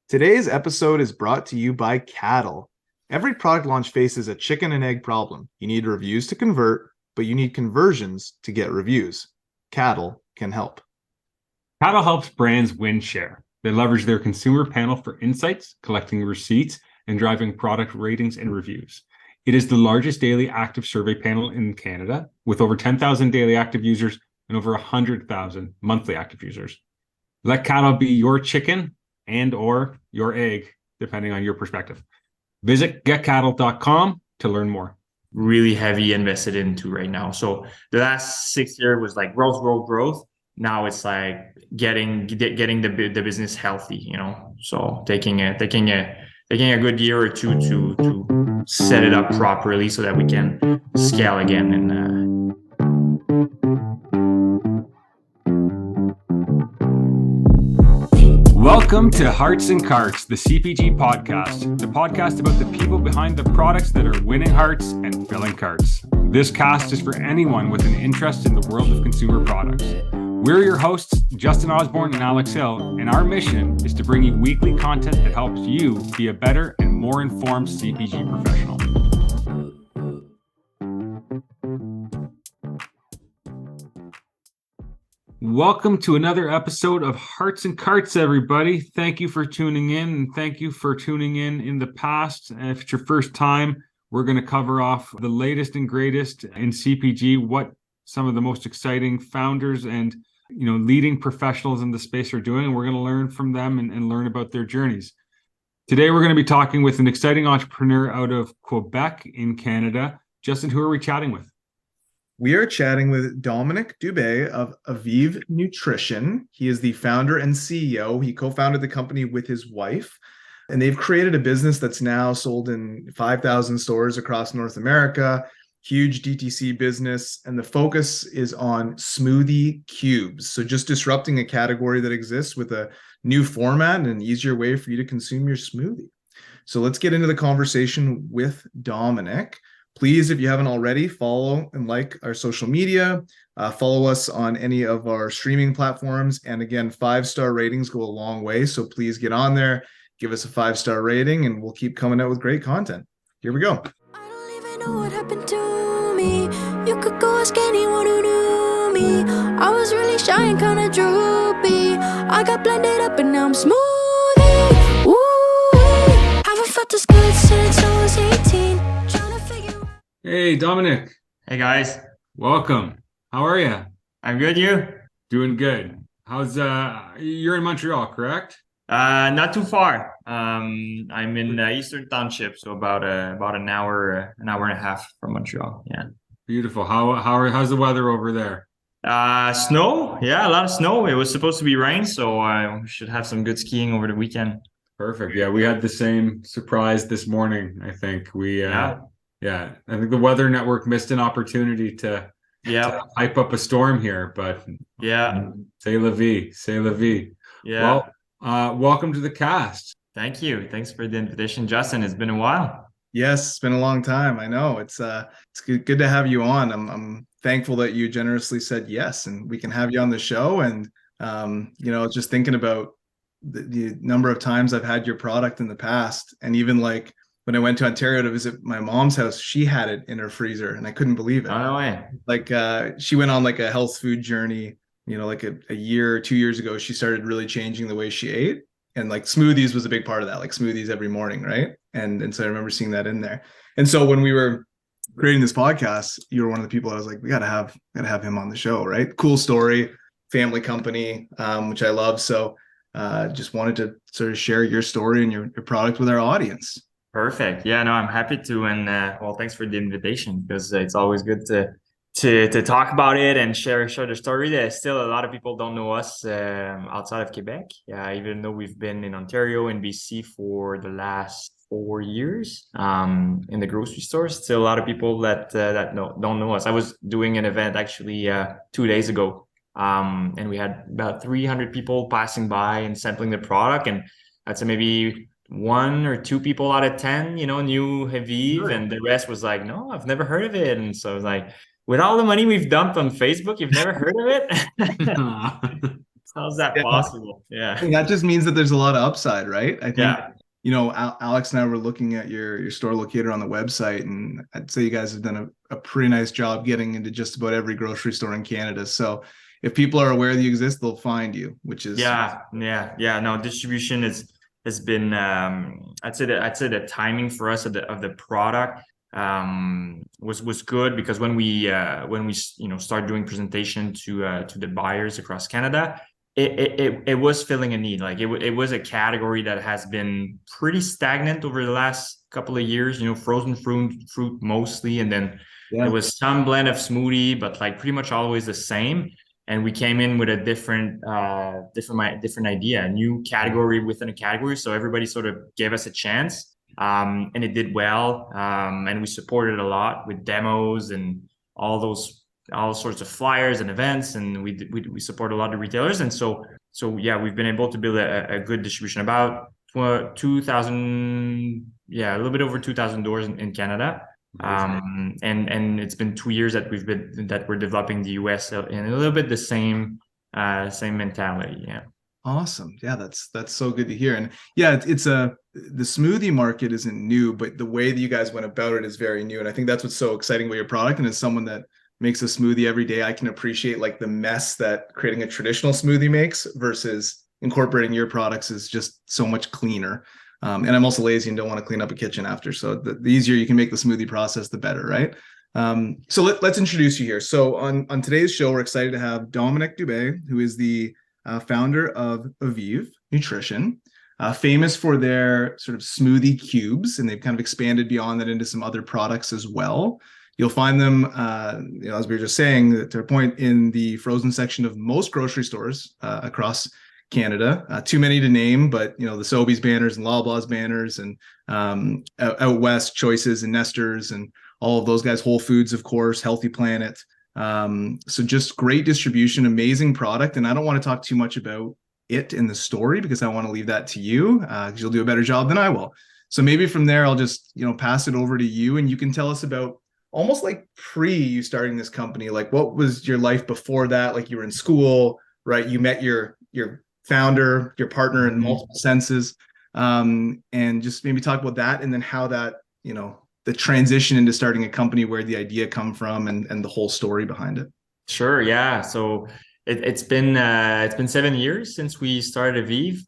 Today's episode is brought to you by cattle. Every product launch faces a chicken and egg problem. You need reviews to convert, but you need conversions to get reviews. Cattle can help. Cattle helps brands win share. They leverage their consumer panel for insights, collecting receipts, and driving product ratings and reviews. It is the largest daily active survey panel in Canada, with over 10,000 daily active users and over 100,000 monthly active users. Let cattle be your chicken and or your egg, depending on your perspective. Visit getcattle.com to learn more. Really heavy invested into right now. So the last 6 years was like growth. Now it's like getting the business healthy, So taking a good year or two to set it up properly so that we can scale again. And Welcome to Hearts and Carts, the CPG podcast, the podcast about the people behind the products that are winning hearts and filling carts. This cast is for anyone with an interest in the world of consumer products. We're your hosts, Justin Osborne and Alex Hill, and our mission is to bring you weekly content that helps you be a better and more informed CPG professional. Welcome to another episode of Hearts and Carts, everybody. Thank you for tuning in, and thank you for tuning in the past. If it's your first time, we're going to cover off the latest and greatest in CPG, what some of the most exciting founders and leading professionals in the space are doing, and we're going to learn from them and learn about their journeys. Today, we're going to be talking with an exciting entrepreneur out of Quebec in Canada. Justin, who are we chatting with? We are chatting with Dominic Dube of Evive Nutrition. He is the founder and CEO. He co-founded the company with his wife, and they've created a business that's now sold in 5,000 stores across North America, huge DTC business, and the focus is on smoothie cubes. So just disrupting a category that exists with a new format and an easier way for you to consume your smoothie. So let's get into the conversation with Dominic. Please, if you haven't already, follow and like our social media. Follow us on any of our streaming platforms. And again, 5-star ratings go a long way. So please get on there, give us a 5-star rating, and we'll keep coming out with great content. Here we go. I don't even know what happened to me. You could go ask anyone who knew me. I was really shy and kind of droopy. I got blended up and now I'm smoothie. Ooh, haven't felt this good since I was 18. Hey, Dominic. hey guys, Welcome. How are you? I'm good. You? Doing good. How's you're in Montreal, correct? Not too far. I'm in Eastern Township, so about an hour and a half from Montreal. Yeah. Beautiful. How's the weather over there? Snow. Yeah, a lot of snow. It was supposed to be rain, so we should have some good skiing over the weekend. Perfect. Yeah, we had the same surprise this morning. I think I think the Weather Network missed an opportunity to hype up a storm here, but c'est la vie. Yeah. Well, welcome to the cast. Thank you. Thanks for the invitation, Justin. It's been a while. Yes, it's been a long time. I know it's good to have you on. I'm thankful that you generously said yes, and we can have you on the show. And just thinking about the number of times I've had your product in the past, and even like when I went to Ontario to visit my mom's house, she had it in her freezer, and I couldn't believe it. Oh, no way. Like she went on like a health food journey. Like a year or 2 years ago, she started really changing the way she ate. And like smoothies was a big part of that, like smoothies every morning, right? And so I remember seeing that in there. And so when we were creating this podcast, you were one of the people I was like, we gotta have him on the show, right? Cool story, family company, which I love. So just wanted to sort of share your story and your product with our audience. Perfect. Yeah, no, I'm happy to. And thanks for the invitation, because it's always good to talk about it and share the story. There's still a lot of people don't know us outside of Quebec. Yeah, even though we've been in Ontario and BC for the last 4 years in the grocery stores, still a lot of people that don't know us. I was doing an event actually 2 days ago, and we had about 300 people passing by and sampling the product, and I'd say maybe 1 or 2 people out of 10, knew Evive, and the rest was like, no, I've never heard of it. And so I was like, with all the money we've dumped on Facebook, you've never heard of it? How's that Yeah. possible? I Yeah. think that just means that there's a lot of upside, right? I think, Yeah. Alex and I were looking at your store locator on the website, and I'd say you guys have done a pretty nice job getting into just about every grocery store in Canada. So if people are aware that you exist, they'll find you, which is Yeah. No, distribution has been I'd say the timing for us of the product was good, because when we started doing presentation to the buyers across Canada, it was filling a need. Like it was a category that has been pretty stagnant over the last couple of years, frozen fruit mostly, and then there was some blend of smoothie, but like pretty much always the same. And we came in with a different idea, a new category within a category. So everybody sort of gave us a chance, and it did well. And we supported a lot with demos and all sorts of flyers and events, and we support a lot of retailers. And so yeah, we've been able to build a good distribution, about 2,000, a little bit over 2,000 doors in Canada. And it's been 2 years that we're developing the US in a little bit the same mentality. Yeah. awesome. Yeah, that's so good to hear. And yeah, the smoothie market isn't new, but the way that you guys went about it is very new. And I think that's what's so exciting about your product. And as someone that makes a smoothie every day, I can appreciate like the mess that creating a traditional smoothie makes versus incorporating your products is just so much cleaner. And I'm also lazy and don't want to clean up a kitchen after. So the easier you can make the smoothie process, the better, right? So let's introduce you here. So on today's show, we're excited to have Dominic Dube, who is the founder of Evive Nutrition, famous for their sort of smoothie cubes, and they've kind of expanded beyond that into some other products as well. You'll find them, as we were just saying, to their point, in the frozen section of most grocery stores across Canada. Too many to name, but the Sobeys banners and Loblaws banners, and out west Choices and Nesters and all of those guys, Whole Foods, of course, Healthy Planet. So just great distribution, amazing product. And I don't want to talk too much about it in the story because I want to leave that to you, because you'll do a better job than I will. So maybe from there, I'll just pass it over to you, and you can tell us about almost like pre you starting this company. Like, what was your life before that? Like, you were in school, right? You met your founder, your partner in multiple senses, and just maybe talk about that, and then how that, the transition into starting a company, where the idea come from, and the whole story behind it. Sure. Yeah. So it's been 7 years since we started Evive.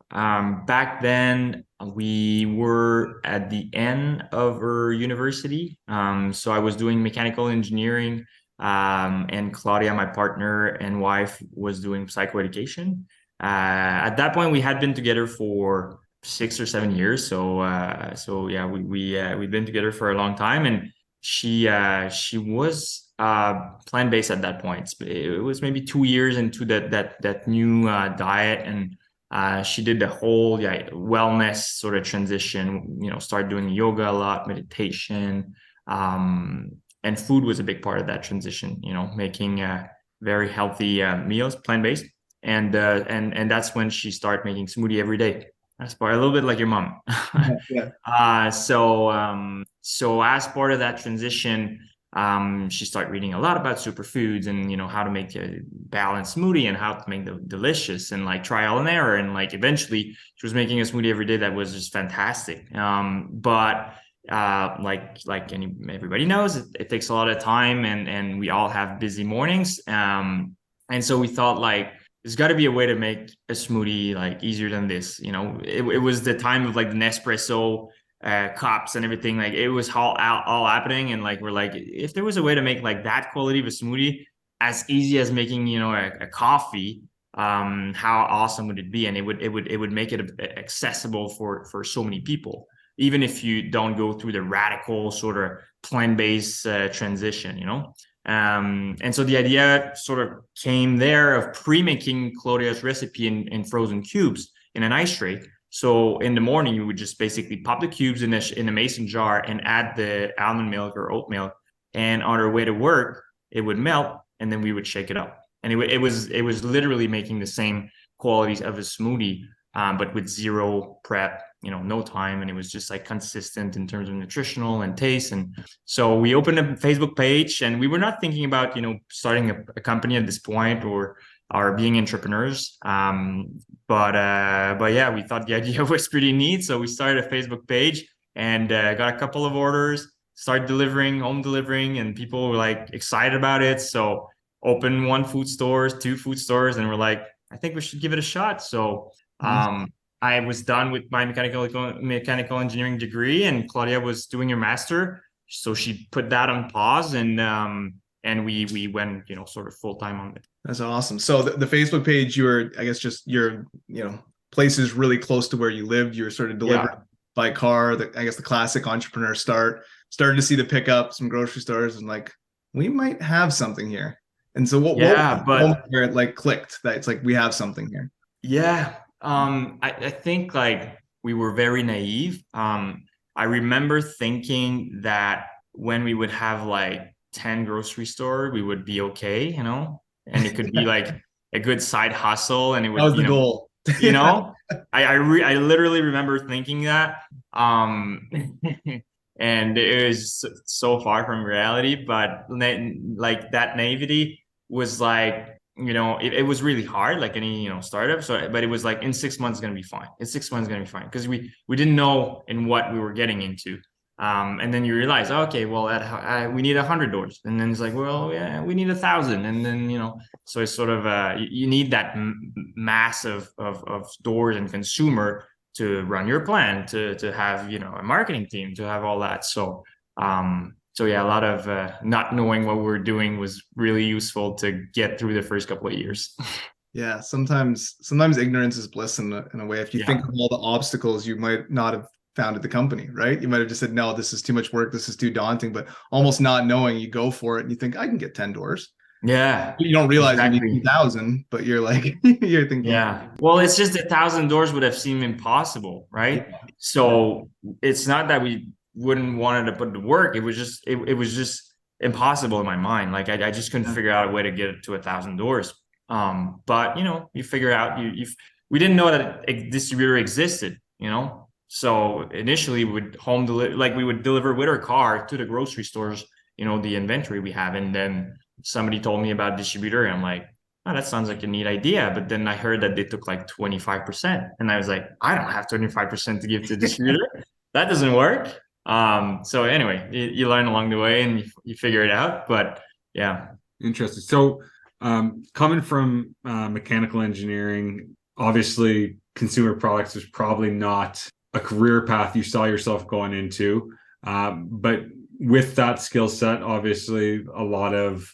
Back then we were at the end of our university. So I was doing mechanical engineering, and Claudia, my partner and wife, was doing psychoeducation. At that point, we had been together for 6 or 7 years. So yeah, we've been together for a long time, and she was plant-based at that point. It was maybe 2 years into that new diet, and she did the whole wellness sort of transition. Started doing yoga a lot, meditation, and food was a big part of that transition. Making very healthy meals, plant-based. And that's when she started making smoothie every day. That's part, a little bit like your mom. Yeah. So as part of that transition, she started reading a lot about superfoods and how to make a balanced smoothie and how to make them delicious, and like trial and error, and like eventually she was making a smoothie every day that was just fantastic. But everybody knows, it takes a lot of time, and we all have busy mornings. And so we thought, like, there's got to be a way to make a smoothie like easier than this. It was the time of like the Nespresso cups and everything. Like, it was all happening, and like we're like, if there was a way to make like that quality of a smoothie as easy as making a coffee, how awesome would it be? And it would make it accessible for so many people, even if you don't go through the radical sort of plant-based transition. And so the idea sort of came there of pre-making Claudia's recipe in frozen cubes in an ice tray. So in the morning, you would just basically pop the cubes in a mason jar and add the almond milk or oat milk. And on our way to work, it would melt, and then we would shake it up. And it was literally making the same qualities of a smoothie, but with zero prep, no time. And it was just like consistent in terms of nutritional and taste. And so we opened a Facebook page, and we were not thinking about, starting a company at this point, or are being entrepreneurs. But yeah, we thought the idea was pretty neat, so we started a Facebook page and got a couple of orders, started home delivering, and people were like excited about it. So opened 1 food stores, 2 food stores, and we're like, I think we should give it a shot. So I was done with my mechanical engineering degree, and Claudia was doing her master, so she put that on pause, and we went, sort of full time on it. That's awesome. So the Facebook page, I guess just your, places really close to where you lived. You were sort of delivered by car. I guess the classic entrepreneur started to see the pickup, some grocery stores, and like, we might have something here. And so what where it like clicked that it's like, we have something here? Yeah. I think like we were very naive. I remember thinking that when we would have like 10 grocery store, we would be okay, and it could be like a good side hustle, and it would, that was the goal. I literally remember thinking that, and it was so far from reality, but like that naivety was like, it was really hard, like any, startup. So, but it was like, in 6 months it's going to be fine. In 6 months it's going to be fine. Because we didn't know in what we were getting into. And then you realize, okay, well, we need 100 doors. And then it's like, well, yeah, we need 1,000. And then, so it's sort of, you need that mass of doors and consumer to run your plan, to have, a marketing team, to have all that. So yeah, a lot of not knowing what we were doing was really useful to get through the first couple of years. Yeah, sometimes ignorance is bliss in a way. If you think of all the obstacles, you might not have founded the company, right? You might have just said, no, this is too much work, this is too daunting. But almost not knowing, you go for it and you think, I can get 10 doors. Yeah, you don't realize you need 2,000, but you're like, you're thinking, yeah, well, it's just 1,000 doors would have seemed impossible, right? Yeah. So it's not that we wouldn't wanted to put the work. It was just impossible in my mind. Like I just couldn't figure out a way to get it to 1,000 doors. But you figure out, we didn't know that a distributor existed, so initially we would we would deliver with our car to the grocery stores, the inventory we have. And then somebody told me about distributor, and I'm like, oh, that sounds like a neat idea. But then I heard that they took like 25%. And I was like, I don't have 25% to give to the distributor. That doesn't work. So anyway, you learn along the way and you figure it out. But yeah. Interesting. So coming from mechanical engineering, obviously consumer products is probably not a career path you saw yourself going into. But with that skill set, obviously a lot of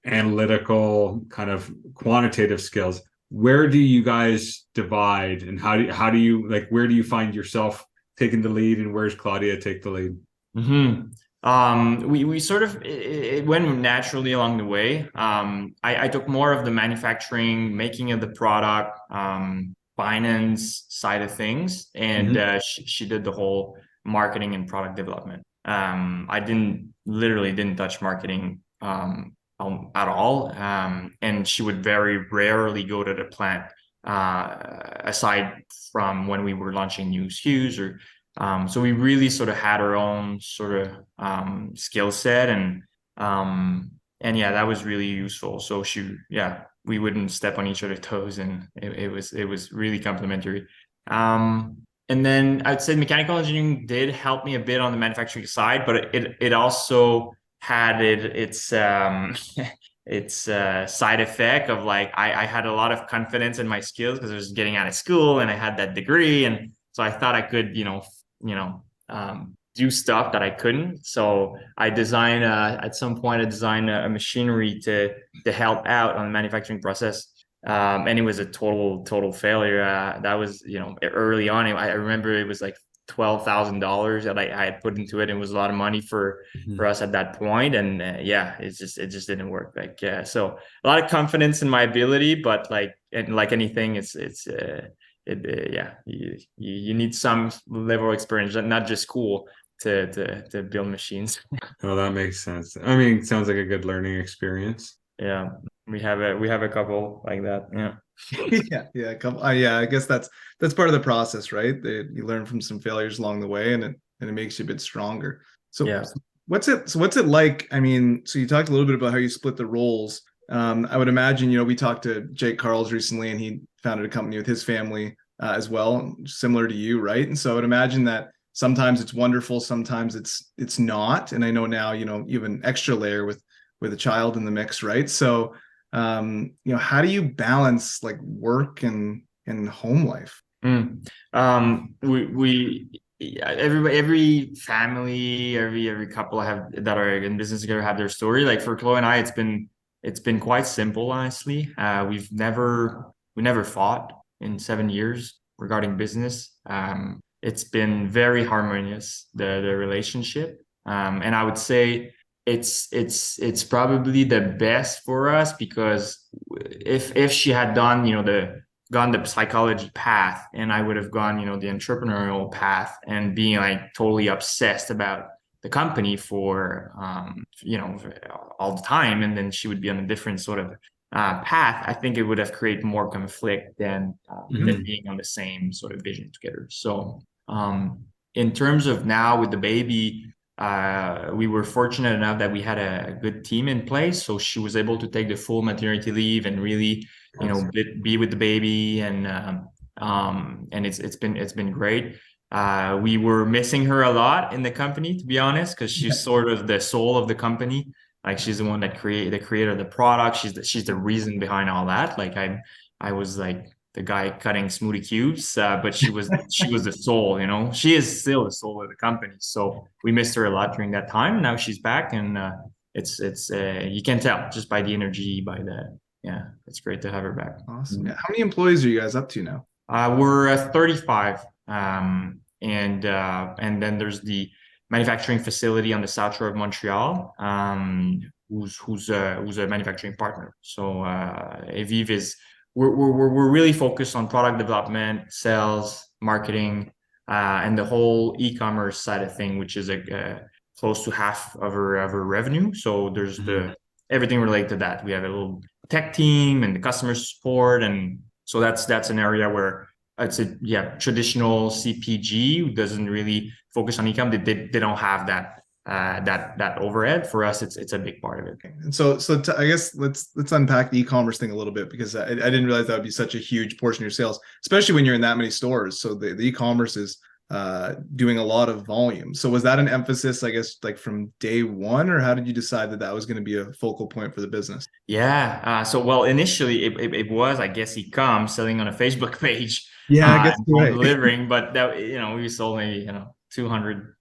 analytical kind of quantitative skills. Where do you guys divide, and how do you like, where do you find yourself taking the lead, and where's Claudia take the lead? Mm-hmm. We sort of, it went naturally along the way. I took more of the manufacturing, making of the product, finance side of things, and she did the whole marketing and product development. I literally didn't touch marketing at all, and she would very rarely go to the plant, aside from when we were launching new SKUs or so we really sort of had our own sort of skill set, and yeah, that was really useful. So we wouldn't step on each other's toes, and it was really complementary. And then I'd say mechanical engineering did help me a bit on the manufacturing side, but it also had its side effect of like, I had a lot of confidence in my skills because I was getting out of school and I had that degree, and so I thought I could do stuff that I couldn't. So I designed at some point a machinery to help out on the manufacturing process, and it was a total failure. That was early on. I remember it was like $12,000 that I had put into it. It was a lot of money for us at that point, and it just didn't work. Like so a lot of confidence in my ability, but like anything, you need some level of experience, not just school, to build machines. Oh, that makes sense. I mean, it sounds like a good learning experience. Yeah, we have a couple like that. Yeah, a couple. I guess that's part of the process, right? You learn from some failures along the way, and it makes you a bit stronger. So what's it like? I mean, so you talked a little bit about how you split the roles. I would imagine, we talked to Jake Carls recently, and he founded a company with his family as well, similar to you, right? And so I would imagine that sometimes it's wonderful, sometimes it's not. And I know now, you have an extra layer with a child in the mix, right? So, how do you balance like work and home life? Every family, every couple that are in business together have their story. Like for Chloe and I, it's been quite simple, honestly. We never fought in 7 years regarding business. It's been very harmonious, the relationship. And I would say it's probably the best for us, because if she had done, gone the psychology path, and I would have gone, the entrepreneurial path, and being like totally obsessed about the company for all the time, and then she would be on a different sort of path. I think it would have created more conflict than being on the same sort of vision together. So in terms of now with the baby, we were fortunate enough that we had a good team in place, so she was able to take the full maternity leave and really be with the baby, and it's been great. We were missing her a lot in the company, to be honest, because she's sort of the soul of the company. Like she's the one that created the product. She's the reason behind all that. Like I was like the guy cutting smoothie cubes, but she was the soul. She is still the soul of the company. So we missed her a lot during that time. Now she's back, and it's you can tell just by the energy, it's great to have her back. Awesome. Yeah. How many employees are you guys up to now? We're 35, and then there's the manufacturing facility on the south shore of Montreal, who's a manufacturing partner. So Evive is we're really focused on product development, sales, marketing, and the whole e-commerce side of thing, which is close to half of our revenue. So there's everything related to that. We have a little tech team and the customer support, and so that's an area where it's traditional CPG who doesn't really focus on e-com. They don't have that overhead. For us, it's a big part of it. And so I guess let's unpack the e-commerce thing a little bit, because I didn't realize that would be such a huge portion of your sales, especially when you're in that many stores. So the e-commerce is doing a lot of volume. So was that an emphasis, I guess, like from day one, or how did you decide that was going to be a focal point for the business? Yeah. So initially it was, I guess, e-com selling on a Facebook page. Yeah, I guess right. Delivering, but that we sold maybe 200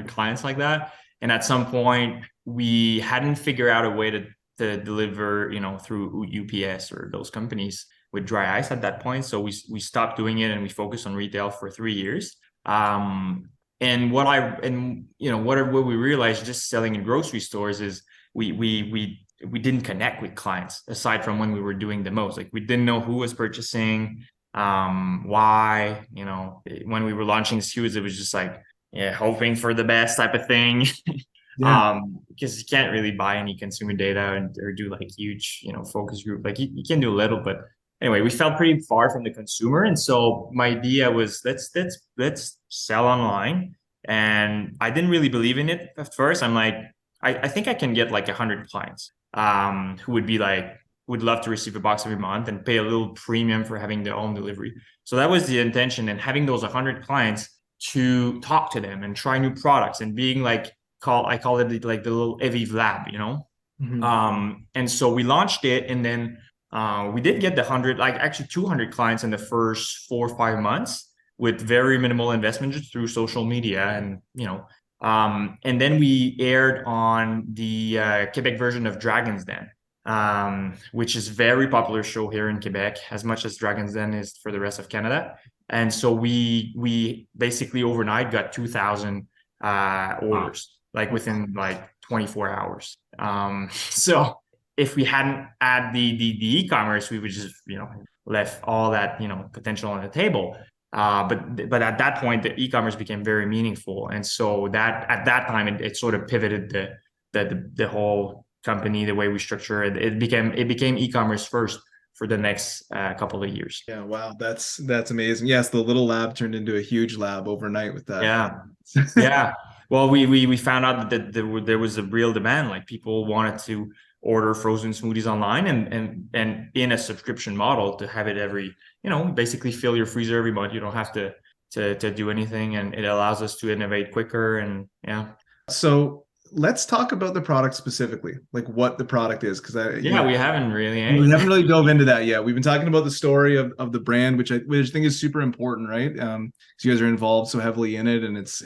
clients like that. And at some point we hadn't figured out a way to deliver, through UPS or those companies with dry ice at that point. So we stopped doing it, and we focused on retail for 3 years. And what we realized just selling in grocery stores is we didn't connect with clients, aside from when we were doing the most. Like we didn't know who was purchasing, why, when we were launching SKUs, it was just like, hoping for the best type of thing. Because you can't really buy any consumer data or do like huge, focus group. Like you can do a little, but anyway, we felt pretty far from the consumer. And so my idea was let's sell online. And I didn't really believe in it at first. I'm like, I think I can get like 100 clients who would love to receive a box every month and pay a little premium for having their own delivery. So that was the intention, and having those 100 clients to talk to them and try new products, and being I call it like the little Evive lab, and so we launched it, and then we did get the 200 clients in the first 4 or 5 months with very minimal investment just through social media, and then we aired on the Quebec version of Dragon's Den, which is a very popular show here in Quebec, as much as Dragon's Den is for the rest of Canada. And so we basically overnight got 2,000 orders, within 24 hours. So if we hadn't had the e-commerce, we would just left all that potential on the table. But at that point, the e-commerce became very meaningful, and so that at that time it sort of pivoted the whole company, the way we structure it. It became e-commerce first for the next couple of years. Yeah, wow, that's amazing. Yes, the little lab turned into a huge lab overnight with that. Yeah. Well, we found out that there was a real demand. Like people wanted to order frozen smoothies online and in a subscription model to have it every, basically fill your freezer every month. You don't have to do anything, and it allows us to innovate quicker. And yeah. So let's talk about the product specifically, like what the product is, because we haven't really. We haven't really dove into that yet. We've been talking about the story of the brand, which I think is super important, right? Because you guys are involved so heavily in it, and it's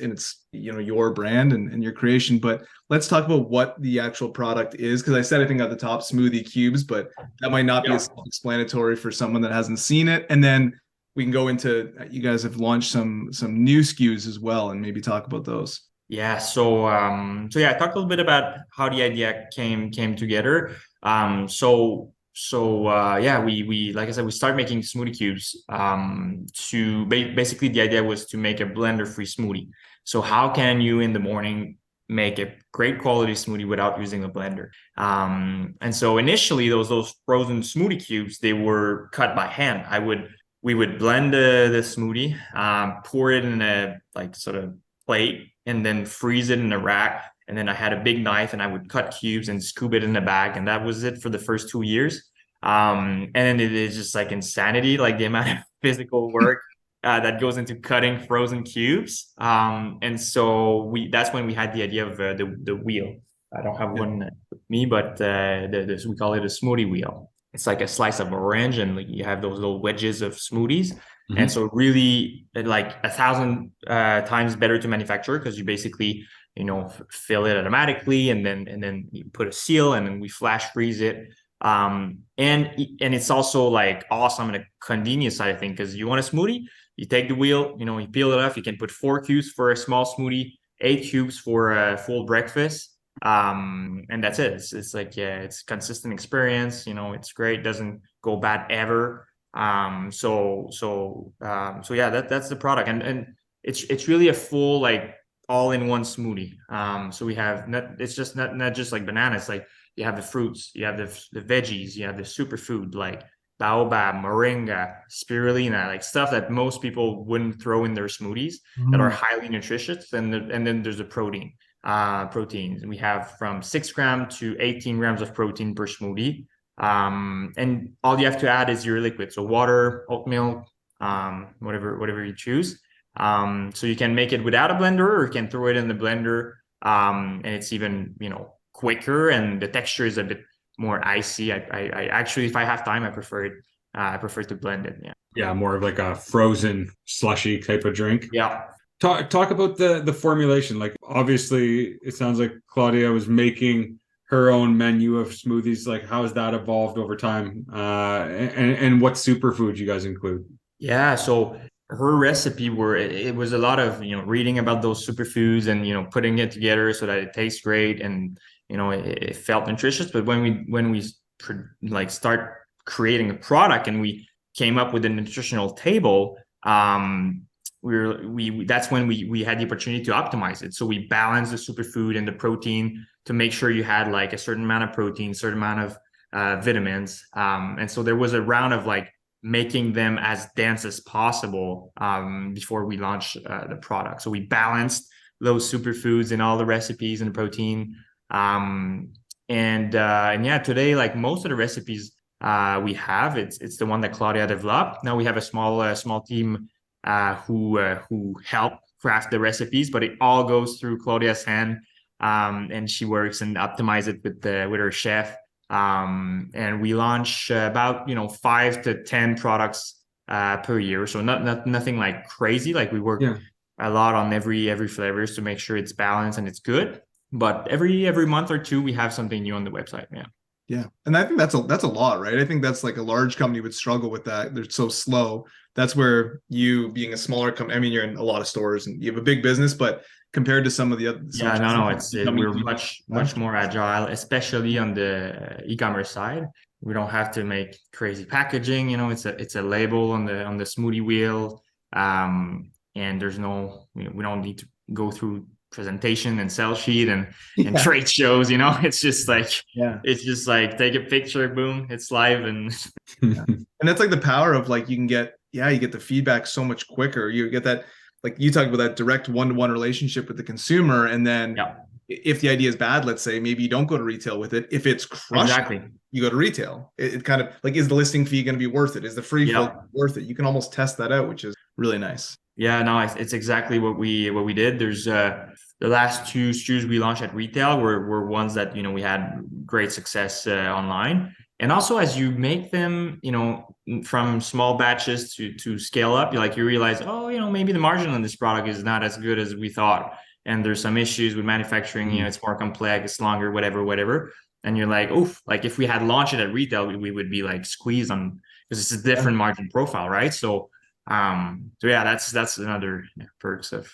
your brand and your creation. But let's talk about what the actual product is, because I said I think at the top smoothie cubes, but that might not be as self-explanatory for someone that hasn't seen it. And then we can go into, you guys have launched some new SKUs as well, and maybe talk about those. Yeah. So I talked a little bit about how the idea came together. We like I said, we started making smoothie cubes. Basically the idea was to make a blender-free smoothie. So how can you in the morning make a great quality smoothie without using a blender? And so initially those frozen smoothie cubes, they were cut by hand. We would blend the smoothie, pour it in a sort of plate, and then freeze it in a rack. And then I had a big knife and I would cut cubes and scoop it in the bag. And that was it for the first 2 years. And then it is just like insanity, like the amount of physical work that goes into cutting frozen cubes. And so that's when we had the idea of the wheel. I don't have one with me, but we call it a smoothie wheel. It's like a slice of orange, and you have those little wedges of smoothies. Mm-hmm. And so really like 1,000 times better to manufacture, because you basically, fill it automatically, and then you put a seal, and then we flash freeze it. And it's also like awesome on the convenience side of things, because you want a smoothie, you take the wheel, you peel it off, you can put 4 cubes for a small smoothie, 8 cubes for a full breakfast. And that's it. It's like, it's consistent experience, it's great. Doesn't go bad ever. That's the product. And it's really a full, like all-in-one smoothie. So we have it's just not just like bananas. Like you have the fruits, you have the veggies, you have the superfood like baobab, moringa, spirulina, like stuff that most people wouldn't throw in their smoothies that are highly nutritious. And then there's the proteins. We have from 6 grams to 18 grams of protein per smoothie. And all you have to add is your liquid. So water, oat milk, whatever you choose. So you can make it without a blender, or you can throw it in the blender. And it's even, quicker, and the texture is a bit more icy. I actually, if I have time, I prefer to blend it. Yeah. More of like a frozen slushy type of drink. Yeah. Talk about the formulation. Like, obviously it sounds like Claudia was making her own menu of smoothies. Like, how has that evolved over time? And what superfoods you guys include? Yeah. So her recipe it was a lot of, reading about those superfoods and, putting it together so that it tastes great and, it felt nutritious. But when we start creating a product and we came up with a nutritional table, that's when we had the opportunity to optimize it. So we balanced the superfood and the protein to make sure you had like a certain amount of protein, certain amount of vitamins. And so there was a round of like making them as dense as possible before we launched the product. So we balanced those superfoods in all the recipes and the protein. Today, like most of the recipes we have, it's the one that Claudia developed. Now we have a small team who help craft the recipes, but it all goes through Claudia's hand, and she works and optimize it with her chef. And we launch about 5 to 10 products per year, so nothing like crazy. Like we work a lot on every flavors to make sure it's balanced and it's good. But every month or two we have something new on the website. Yeah. And I think that's a lot, right? I think that's like a large company would struggle with that. They're so slow. That's where you, being a smaller company, I mean, you're in a lot of stores and you have a big business, but compared to some of the other, we're much more agile, especially on the e-commerce side. We don't have to make crazy packaging. It's a label on the smoothie wheel, and there's we don't need to go through presentation and sell sheet and trade shows. It's just like take a picture, boom, it's live. And and that's like the power of like you get the feedback so much quicker. You get that, like you talked about, that direct one-to-one relationship with the consumer, and then if the idea is bad, let's say, maybe you don't go to retail with it. If it's crushed, Exactly. you go to retail. It kind of like, is the listing fee going to be worth it? Is the free fill worth it? You can almost test that out, which is really nice. Yeah, no, it's exactly what we did. There's the last 2 SKUs we launched at retail were ones that, you know, we had great success online. And also, as you make them, you know, from small batches to scale up, you realize, oh, you know, maybe the margin on this product is not as good as we thought. And there's some issues with manufacturing, you know, it's more complex, it's longer, whatever. And you're like, oof, like if we had launched it at retail, we would be like squeezed on, because it's a different margin profile, right? So yeah, that's another perks of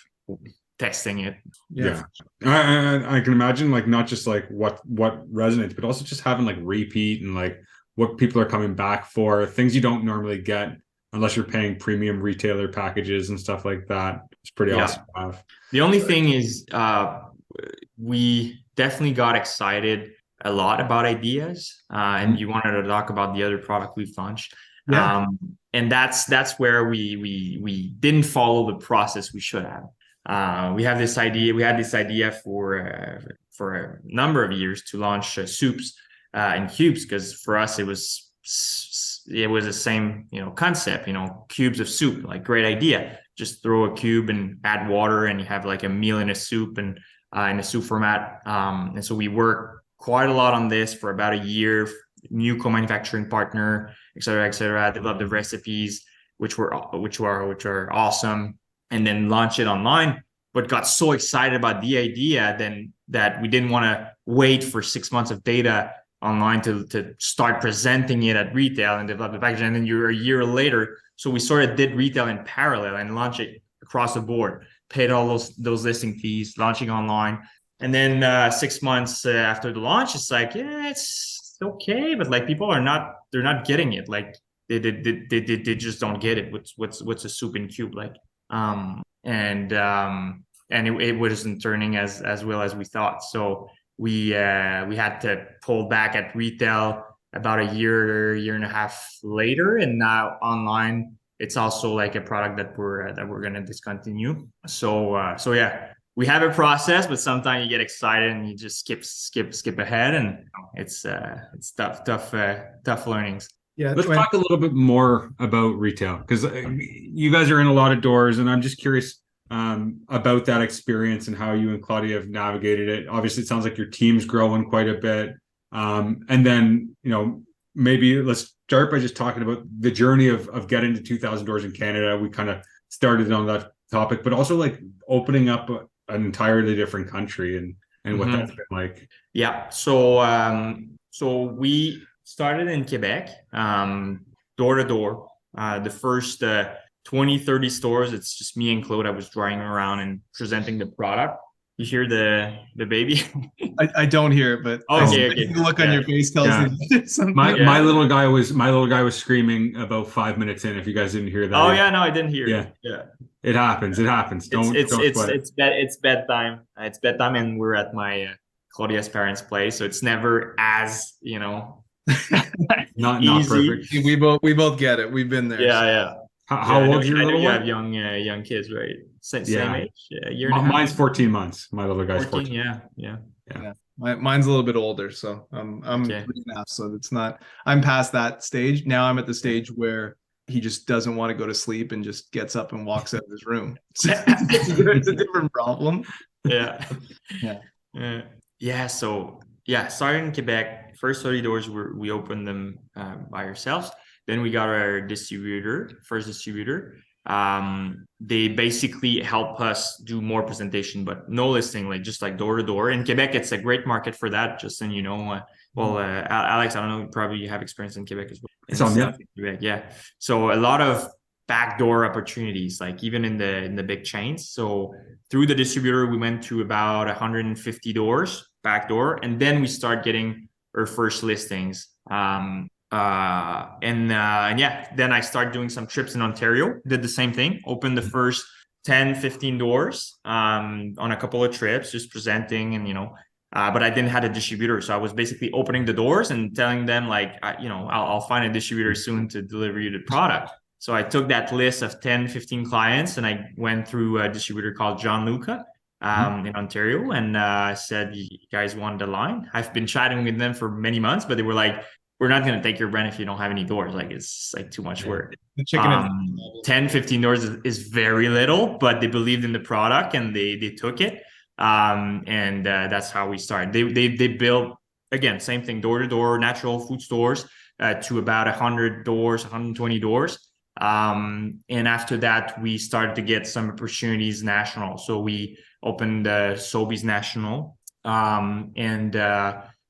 testing it. Yeah. I can imagine, like, not just like what resonates, but also just having like repeat and like what people are coming back for, things you don't normally get unless you're paying premium retailer packages and stuff like that. It's pretty awesome to have. The only thing is, we definitely got excited a lot about ideas, and you wanted to talk about the other product we've launched. And that's where we didn't follow the process we should have. We had this idea for a number of years to launch soups in cubes, because for us it was the same, you know, concept, you know, cubes of soup, like great idea. Just throw a cube and add water and you have like a meal in a soup, and in a soup format. And so we worked quite a lot on this for about a year, new co-manufacturing partner, et cetera, develop the recipes, which are awesome, and then launch it online. But got so excited about the idea then that we didn't want to wait for 6 months of data online to start presenting it at retail and develop the packaging. And then you're a year later. So we sort of did retail in parallel and launched it across the board, paid all those listing fees, launching online. And then 6 months after the launch, it's like, yeah, it's okay, but like people they're not getting it. Like they just don't get it. What's a soup in cube like? And it wasn't turning as well as we thought. So we had to pull back at retail about a year and a half later, and now online it's also like a product that we're going to discontinue. So yeah, we have a process, but sometimes you get excited and you just skip ahead, and it's tough learnings. Yeah, let's talk a little bit more about retail, because you guys are in a lot of doors, and I'm just curious about that experience and how you and Claudia have navigated it. Obviously, it sounds like your team's growing quite a bit. And then, you know, maybe let's start by just talking about the journey of getting to 2,000 doors in Canada. We kind of started on that topic, but also like opening up an entirely different country and what that's been like. Yeah. So we started in Quebec, door to door. The first 20, 30 stores, it's just me and Claude. I was driving around and presenting the product. You hear the baby? I don't hear it, but okay. The look on your face tells me something. My little guy was screaming about 5 minutes in. If you guys didn't hear that. Oh yeah, no, I didn't hear it. Yeah. It happens. Don't It's bedtime. It's bedtime, and we're at my Claudia's parents' place, so it's never as, you know, not perfect. We both get it. We've been there. Yeah. How old is your little one? You have young kids, right? Same age. Year and a half. Mine's 14 months. My little guy's 14. Yeah. Mine's a little bit older, so I'm 3.5, so it's not. I'm past that stage now. I'm at the stage where he just doesn't want to go to sleep and just gets up and walks out of his room. It's a different problem. Yeah. So starting in Quebec, first 30 doors we opened them by ourselves. Then we got our first distributor. They basically help us do more presentation, but no listing, like just like door to door. In Quebec, it's a great market for that. Just so you know, Alex, I don't know, probably you have experience in Quebec as well. It's on Quebec, yeah. So a lot of backdoor opportunities, like even in the big chains. So through the distributor, we went to about 150 doors backdoor, and then we start getting our first listings. Then I started doing some trips in Ontario, did the same thing, opened the first 10, 15 doors on a couple of trips, just presenting and, but I didn't have a distributor. So I was basically opening the doors and telling them like, I'll find a distributor soon to deliver you the product. So I took that list of 10, 15 clients and I went through a distributor called John Luca. in Ontario, and said, "You guys want the line?" I've been chatting with them for many months, but they were like, "We're not going to take your brand if you don't have any doors. Like, it's like too much work." The chicken and 10, 15 doors is very little, but they believed in the product and they took it. And that's how we started. They built, again, same thing, door to door, natural food stores, to about 100 doors, 120 doors. And after that, we started to get some opportunities national. So we opened Sobeys National, and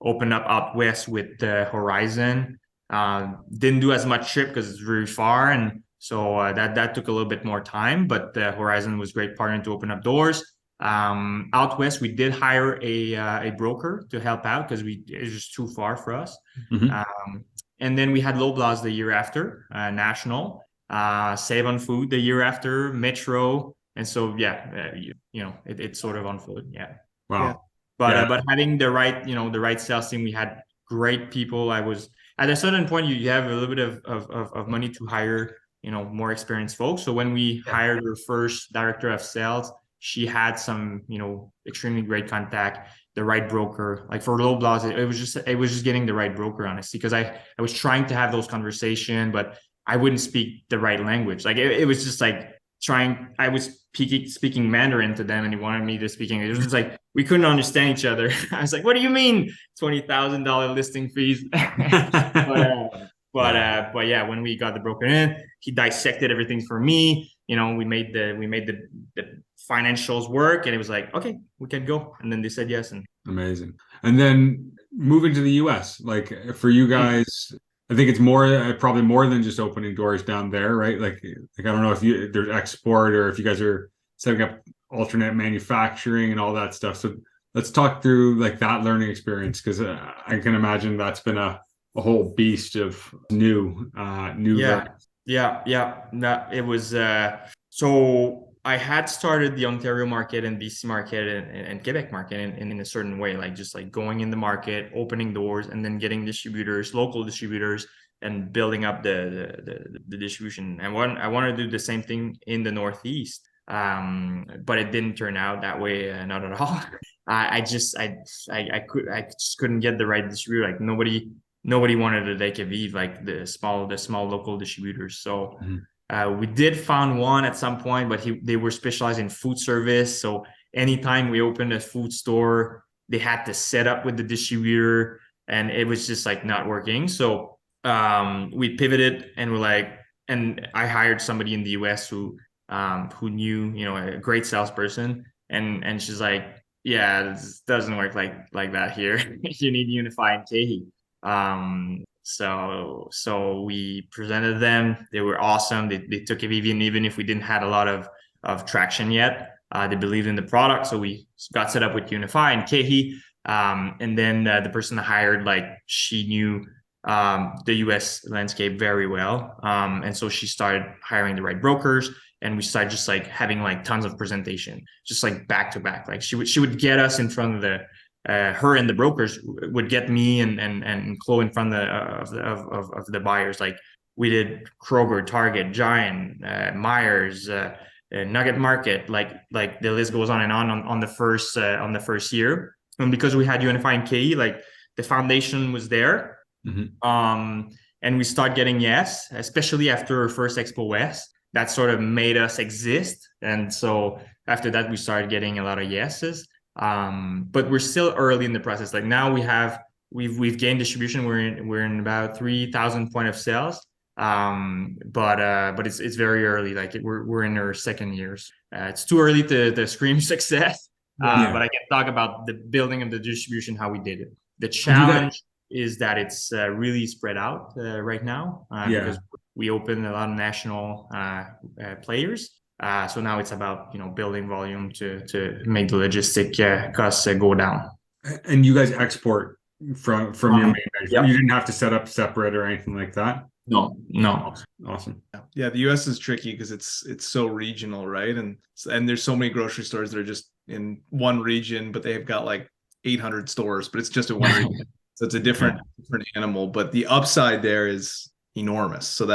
opened up out west with Horizon. Didn't do as much trip because it's very far, and so that took a little bit more time. But Horizon was a great partner to open up doors. Out west, we did hire a broker to help out because it was just too far for us. And then we had Loblaws the year after, national, Save on Food the year after, Metro, and so it sort of unfolded. Yeah. Wow. Yeah. But having the right sales team, we had great people. I was at a certain point, you have a little bit of money to hire, more experienced folks. So when we hired our first director of sales, she had some, extremely great contact, the right broker. Like for Loblaws, it was just getting the right broker, honestly, because I was trying to have those conversations, but I wouldn't speak the right language. Like it was just like I was speaking Mandarin to them, and he wanted me to speak English. It was just like we couldn't understand each other. I was like, "What do you mean $20,000 listing fees?" But yeah, when we got the broker in, he dissected everything for me. We made the financials work, and it was like, okay, we can go. And then they said yes. And amazing. And then moving to the US, like for you guys, I think it's probably more than just opening doors down there, right? Like I don't know if there's export or if you guys are setting up alternate manufacturing and all that stuff. So let's talk through like that learning experience, because I can imagine that's been a whole beast of new. Yeah. It was so I had started the Ontario market and BC market and Quebec market in a certain way, like just like going in the market, opening doors, and then getting distributors, local distributors, and building up the distribution. And I want to do the same thing in the Northeast, but it didn't turn out that way, not at all. I just couldn't get the right distributor. Like nobody wanted to take Evive, like the small local distributors. So. We did found one at some point, but they were specialized in food service. So anytime we opened a food store, they had to set up with the distributor, and it was just like not working. So we pivoted, and and I hired somebody in the US who knew, a great salesperson, and she's like, yeah, this doesn't work like that here. You need Unify and Kehi. So we presented them. They were awesome. They took it, even if we didn't have a lot of traction yet. They believed in the product. So we got set up with Unify and Kehi. And then the person I hired, she knew the US landscape very well. And so she started hiring the right brokers, and we started just having tons of presentation, just back to back. She would get us in front of her and the brokers would get me and Chloe in front of the buyers. We did Kroger, Target, Giant, Myers, Nugget Market, the list goes on and on the first year. And because we had Unify and KE, the foundation was there. Mm-hmm. And we start getting yes, especially after our first Expo West. That sort of made us exist. And so after that, we started getting a lot of yeses. But we're still early in the process. Now we've gained distribution. We're in about 3,000 point of sales. But it's very early. We're in our second years. It's too early to scream success. But I can talk about the building of the distribution, how we did it. The challenge is that it's really spread out right now because we opened a lot of national players. So now it's about building volume to make the logistic costs go down. And you guys export from your main base. You didn't have to set up separate or anything like that? No. Awesome. Yeah, the US is tricky because it's so regional, right? And there's so many grocery stores that are just in one region, but they've got 800 stores, but it's just in one region. So it's a different animal. But the upside there is enormous. So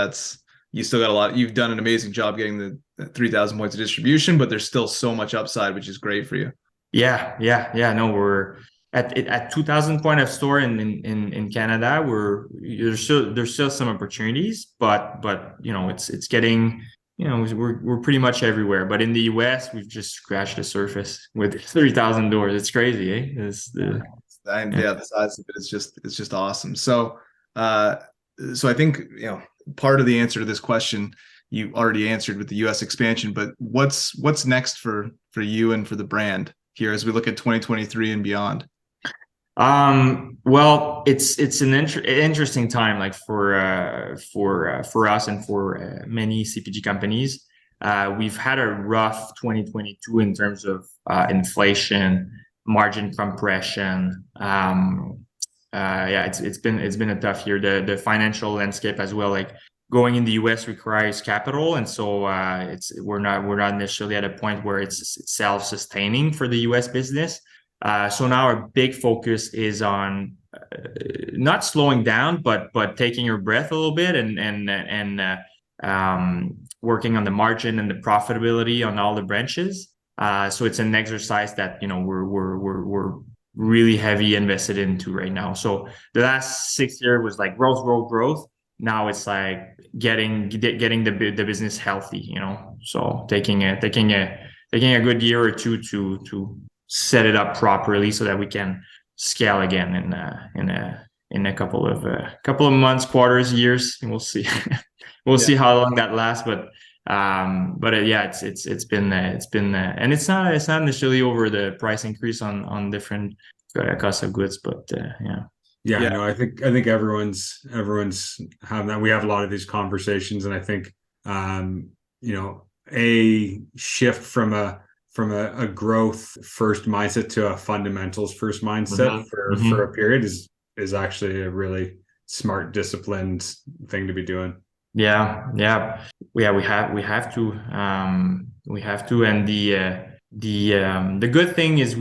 you still got a lot. You've done an amazing job getting the 3,000 points of distribution, but there's still so much upside, which is great for you. Yeah. No, we're at 2,000 point of store in Canada. There's still some opportunities, but it's getting, we're pretty much everywhere. But in the US, we've just scratched the surface with 3,000 doors. It's crazy, eh? The size of it is just awesome. So so I think part of the answer to this question you already answered with the US expansion, but what's next for you and for the brand here as we look at 2023 and beyond? Well, it's an interesting time, like for us and for many CPG companies. We've had a rough 2022 in terms of inflation, margin compression. It's been a tough year. The financial landscape as well, like going in the US requires capital, and so we're not necessarily at a point where it's self-sustaining for the US business. So now our big focus is on not slowing down, but taking your breath a little bit and working on the margin and the profitability on all the branches. So it's an exercise that we're really heavy invested into right now. So the last 6 years was like growth. Now it's like getting the business healthy. So taking a good year or two to set it up properly so that we can scale again in a couple of months, quarters, years, and we'll see. We'll see how long that lasts, but it's been and it's not necessarily over the price increase on different cost of goods, but Yeah, no, I think everyone's having that. We have a lot of these conversations, and I think a shift from a growth first mindset to a fundamentals first mindset for a period is actually a really smart, disciplined thing to be doing. Yeah. We have to, and the good thing is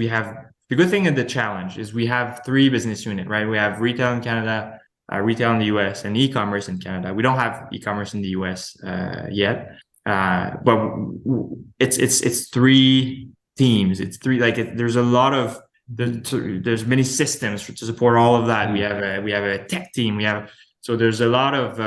the good thing and the challenge is we have 3 business units, right? We have retail in Canada, retail in the US, and e-commerce in Canada. We don't have e-commerce in the US yet, but it's 3 teams. It's 3 there's a lot of there's many systems to support all of that. We have a tech team. So there's a lot of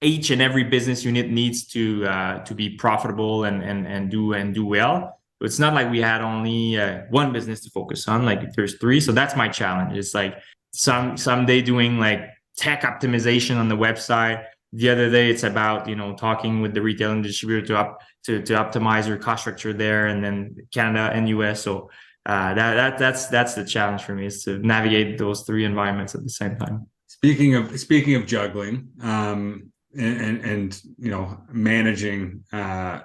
each and every business unit needs to be profitable and do well. It's not like we had only one business to focus on. Like there's 3. So that's my challenge. It's like someday doing like tech optimization on the website. The other day it's about talking with the retail and distributor to optimize your cost structure there, and then Canada and US. So that's the challenge for me, is to navigate those 3 environments at the same time. Speaking of juggling and managing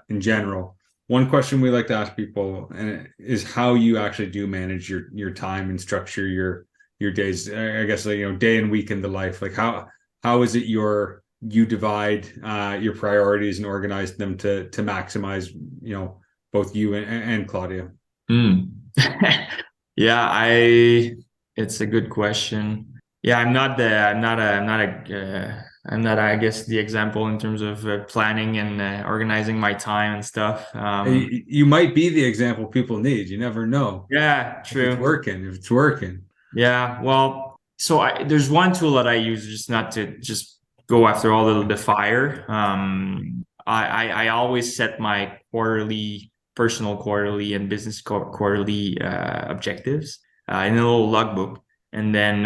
in general, one question we like to ask people is how you actually do manage your time and structure your days. I guess day and week in the life. Like how is it you divide your priorities and organize them to maximize both you and Claudia? It's a good question. Yeah, I'm not, I guess, the example in terms of planning and organizing my time and stuff. You might be the example people need. You never know. Yeah, true. If it's working. Yeah, well, so there's one tool that I use, just not to just go after all the fire. I always set my personal quarterly and business quarterly objectives in a little logbook. And then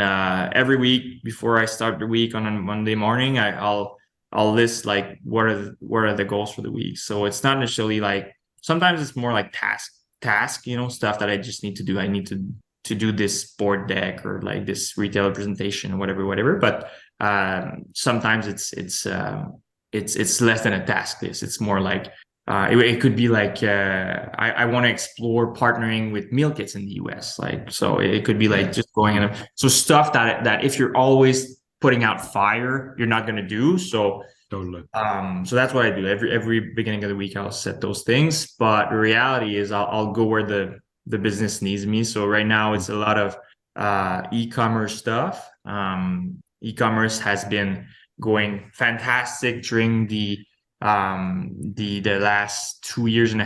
every week before I start the week on a Monday morning, I'll list like what are the goals for the week. So it's not necessarily like, sometimes it's more like task, stuff that I just need to do. I need to do this board deck or like this retailer presentation or whatever. But sometimes it's less than a task list. It's more like it could be like I want to explore partnering with meal kits in the US. Like, so it could be like just going in. So stuff that if you're always putting out fire, you're not going to do. So totally. So that's what I do. Every beginning of the week, I'll set those things. But the reality is I'll go where the business needs me. So right now it's a lot of e-commerce stuff. E-commerce has been going fantastic during the last 2.5 years. A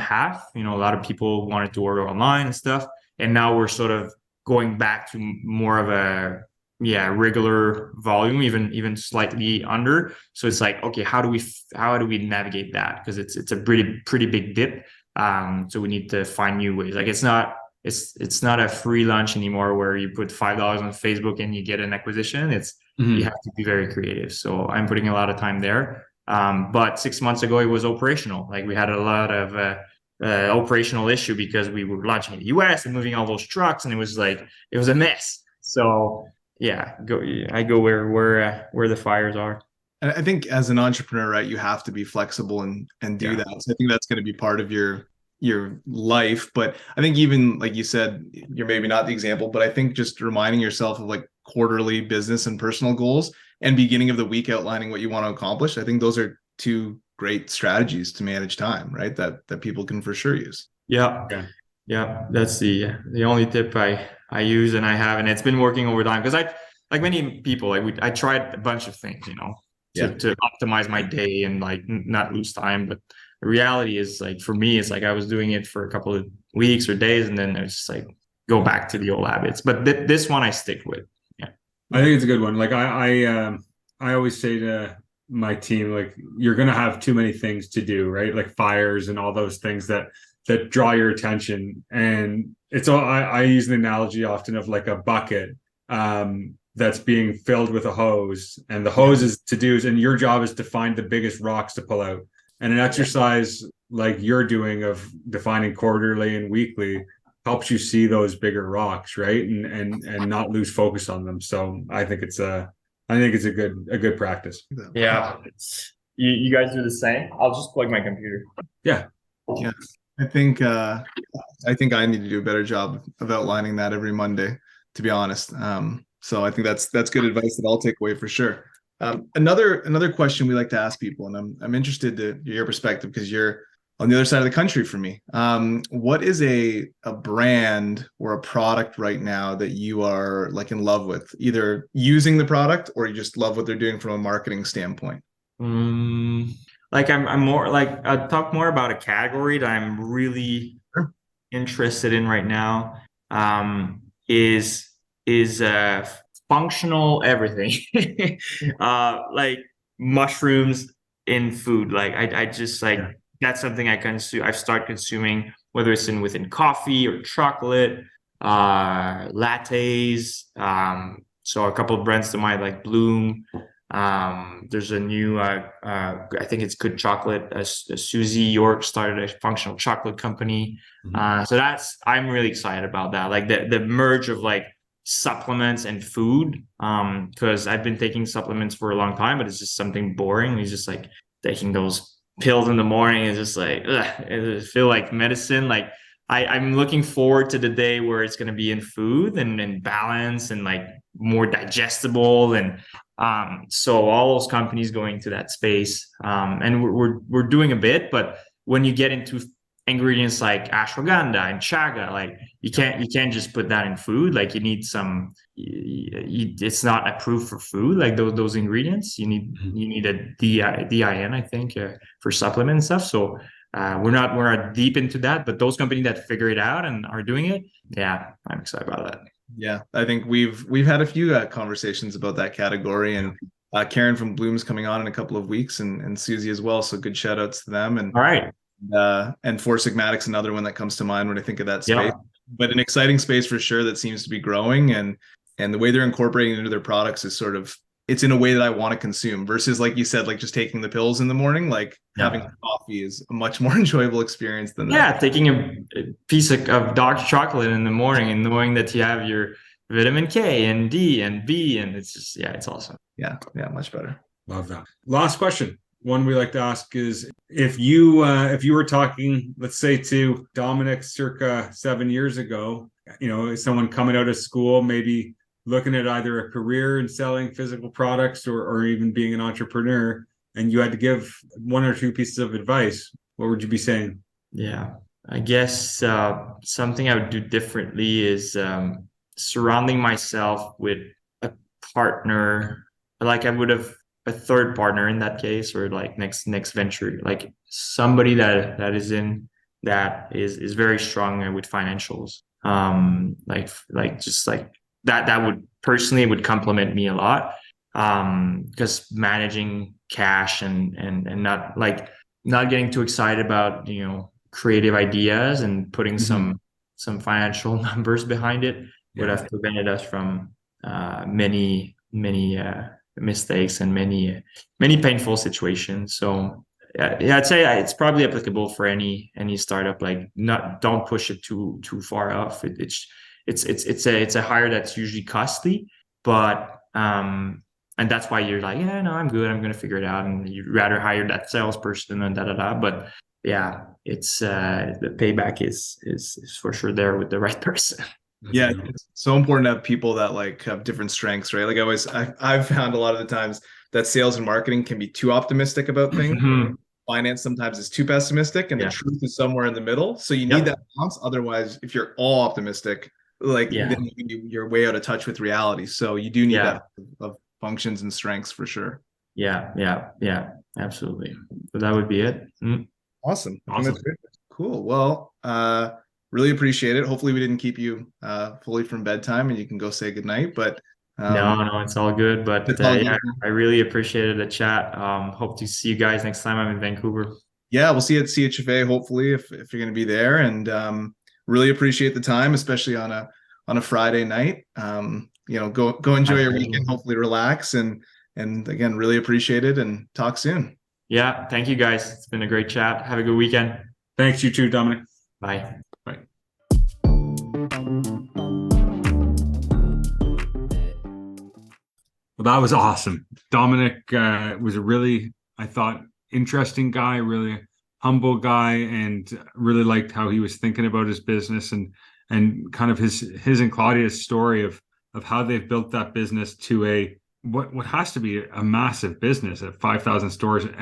lot of people wanted to order online and stuff. And now we're sort of going back to more of a regular volume, even slightly under. So it's like, okay, how do we navigate that? Because it's a pretty big dip. So we need to find new ways. Like it's not a free lunch anymore where you put $5 on Facebook and you get an acquisition. You have to be very creative. So I'm putting a lot of time there. But 6 months ago, it was operational. Like we had a lot of operational issue because we were launching in the US and moving all those trucks, and it was a mess. So yeah, I go where the fires are. And I think as an entrepreneur, right, you have to be flexible and do that. So I think that's going to be part of your life. But I think even like you said, you're maybe not the example, but I think just reminding yourself of like quarterly business and personal goals and beginning of the week outlining what you want to accomplish. I think those are two great strategies to manage time, right? That people can for sure use. Yeah. That's the only tip I use and I have, and it's been working over time because like many people, I tried a bunch of things, to optimize my day and like not lose time. But the reality is like, for me, it's like I was doing it for a couple of weeks or days, and then it's just like go back to the old habits. But this one I stick with. Yeah, I think it's a good one. Like I always say to my team, like, you're going to have too many things to do, right? Like fires and all those things that draw your attention. And it's all, I use an analogy often of like a bucket that's being filled with a hose, and the hose is to do, and your job is to find the biggest rocks to pull out. And an exercise like you're doing of defining quarterly and weekly helps you see those bigger rocks, right? And not lose focus on them. So I think it's a good practice. Yeah. You guys do the same? I'll just plug my computer. Yeah. I think I need to do a better job of outlining that every Monday, to be honest. So I think that's good advice that I'll take away for sure. Another question we like to ask people, and I'm interested to hear your perspective because you're on the other side of the country from me. What is a brand or a product right now that you are like in love with, either using the product or you just love what they're doing from a marketing standpoint? Like I'm more like, I'll talk more about a category that I'm really interested in right now. Is functional everything. Like mushrooms in food. Like I just like, that's something I've started consuming, whether it's within coffee or chocolate, lattes. So a couple of brands to mind, like Bloom. There's a new, I think it's Good Chocolate. Susie York started a functional chocolate company. So I'm really excited about that. Like the merge of like supplements and food. Because I've been taking supplements for a long time, but it's just something boring. It's just like taking those pills in the morning is just like, it feel like medicine. Like I'm looking forward to the day where it's going to be in food and balance and like more digestible. And so all those companies going to that space, and we're doing a bit, but when you get into ingredients like ashwagandha and chaga, like you can't just put that in food. Like you need some, it's not approved for food, like those ingredients. You need a DIN, I think, for supplement and stuff. So we're not deep into that, but those companies that figure it out and are doing it, yeah, I'm excited about that. Yeah, I think we've had a few conversations about that category, and Karen from Bloom's coming on in a couple of weeks, and Susie as well. So good shout outs to them. And all right. And Four Sigmatic's another one that comes to mind when I think of that space. But an exciting space for sure that seems to be growing, and the way they're incorporating it into their products is sort of, it's in a way that I want to consume versus, like you said, like just taking the pills in the morning. Like having coffee is a much more enjoyable experience than that. Yeah, taking a piece of dark chocolate in the morning and knowing that you have your vitamin K and D and B, and it's just, it's awesome. Yeah, much better. Love that. Last question. One we like to ask is, if you were talking, let's say, to Dominic circa 7 years ago, someone coming out of school, maybe looking at either a career in selling physical products or even being an entrepreneur, and you had to give one or two pieces of advice, what would you be saying? Yeah, I guess something I would do differently is surrounding myself with a partner. Like I would have a third partner in that case, or like next venture, like somebody that is very strong with financials. just like that would personally would complement me a lot. Because managing cash and not getting too excited about, creative ideas and putting some financial numbers behind it would have prevented us from many mistakes and many painful situations. So yeah, I'd say it's probably applicable for any startup. Like, don't push it too far off. It's a hire that's usually costly, but and that's why you're like, yeah, no, I'm good, I'm gonna figure it out, and you'd rather hire that salesperson and But yeah, it's the payback is for sure there with the right person. Yeah, it's so important to have people that like have different strengths, right? Like I've found a lot of the times that sales and marketing can be too optimistic about things. Finance sometimes is too pessimistic, and the truth is somewhere in the middle. So you need that balance. Otherwise, if you're all optimistic, then you're way out of touch with reality. So you do need that of functions and strengths for sure. Yeah, absolutely. So that would be it. Awesome. Cool. Well, really appreciate it. Hopefully we didn't keep you fully from bedtime and you can go say goodnight, but no, it's all good. But I really appreciated the chat. Hope to see you guys next time I'm in Vancouver. Yeah, we'll see you at CHFA hopefully if you're going to be there, and really appreciate the time, especially on a Friday night. Go enjoy your weekend, hopefully relax, and again, really appreciate it, and talk soon. Yeah, thank you guys. It's been a great chat. Have a good weekend. Thanks, you too, Dominic. Bye. Bye. Well, that was awesome. Dominic was a really, I thought, interesting guy, really humble guy, and really liked how he was thinking about his business and kind of his and Claudia's story of how they've built that business to what has to be a massive business at 5,000 stores, and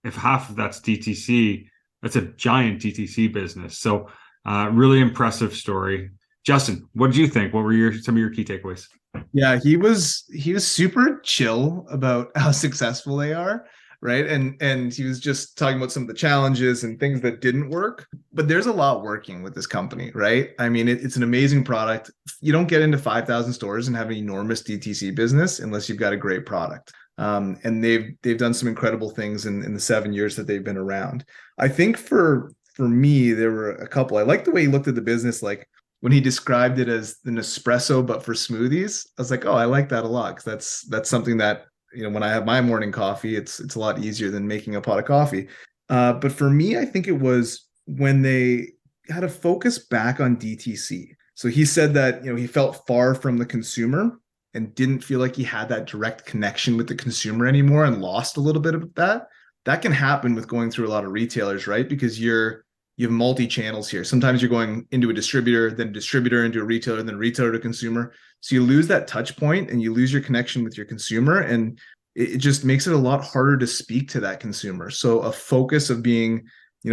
if half of that's DTC, that's a giant DTC business. So really impressive story. Justin, what did you think? What were some of your key takeaways? Yeah, he was super chill about how successful they are, right? And he was just talking about some of the challenges and things that didn't work, but there's a lot working with this company, right? I mean, it's an amazing product. You don't get into 5,000 stores and have an enormous DTC business unless you've got a great product. And they've done some incredible things in the 7 years that they've been around. I think for me, there were a couple. I like the way he looked at the business, like when he described it as the Nespresso but for smoothies. I was like, oh, I like that a lot, because that's something that, when I have my morning coffee, it's a lot easier than making a pot of coffee. But for me, I think it was when they had to focus back on DTC. So he said that, he felt far from the consumer and didn't feel like he had that direct connection with the consumer anymore, and lost a little bit of that. That can happen with going through a lot of retailers, right? Because you have multi-channels here. Sometimes you're going into a distributor, then distributor into a retailer, then retailer to consumer. So you lose that touch point and you lose your connection with your consumer, and it just makes it a lot harder to speak to that consumer. So a focus of being,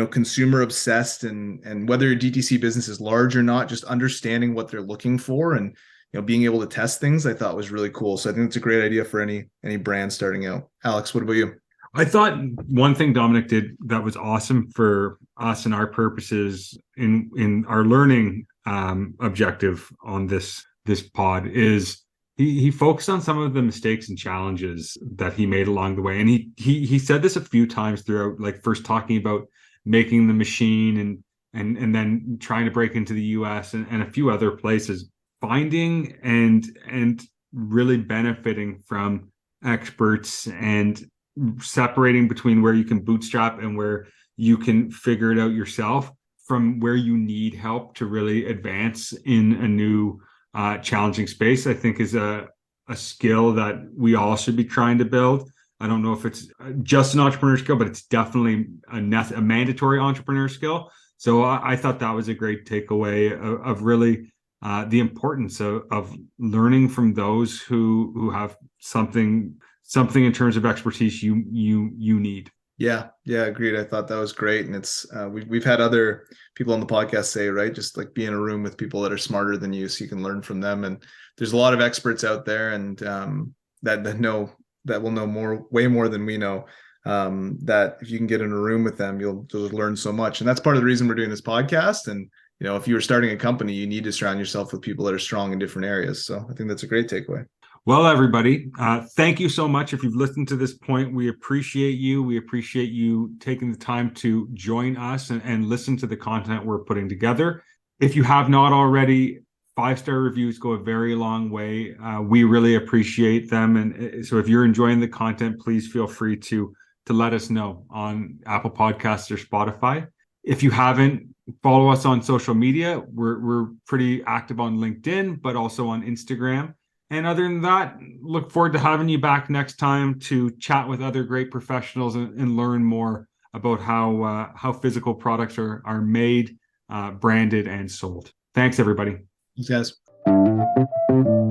consumer obsessed, and whether your DTC business is large or not, just understanding what they're looking for and, being able to test things, I thought was really cool. So I think it's a great idea for any brand starting out. Alex, what about you? I thought one thing Dominic did that was awesome for us and our purposes in our learning objective on this pod is he focused on some of the mistakes and challenges that he made along the way. And he said this a few times throughout, like first talking about making the machine and then trying to break into the US and a few other places, finding and really benefiting from experts and separating between where you can bootstrap and where you can figure it out yourself, from where you need help to really advance in a new challenging space, I think is a skill that we all should be trying to build. I don't know if it's just an entrepreneur skill, but it's definitely a mandatory entrepreneur skill. So I thought that was a great takeaway of really the importance of learning from those who have something in terms of expertise you need. Yeah, agreed. I thought that was great. And it's we've had other people on the podcast say, right, just like be in a room with people that are smarter than you so you can learn from them. And there's a lot of experts out there, and that will know way more than we know. That if you can get in a room with them, you'll learn so much. And that's part of the reason we're doing this podcast. And if you were starting a company, you need to surround yourself with people that are strong in different areas. So I think that's a great takeaway. Well, everybody, thank you so much. If you've listened to this point, we appreciate you. We appreciate you taking the time to join us and listen to the content we're putting together. If you have not already, 5-star reviews go a very long way. We really appreciate them. And so if you're enjoying the content, please feel free to let us know on Apple Podcasts or Spotify. If you haven't, follow us on social media. We're pretty active on LinkedIn, but also on Instagram. And other than that, look forward to having you back next time to chat with other great professionals and learn more about how physical products are made, branded, and sold. Thanks, everybody. Thanks, guys.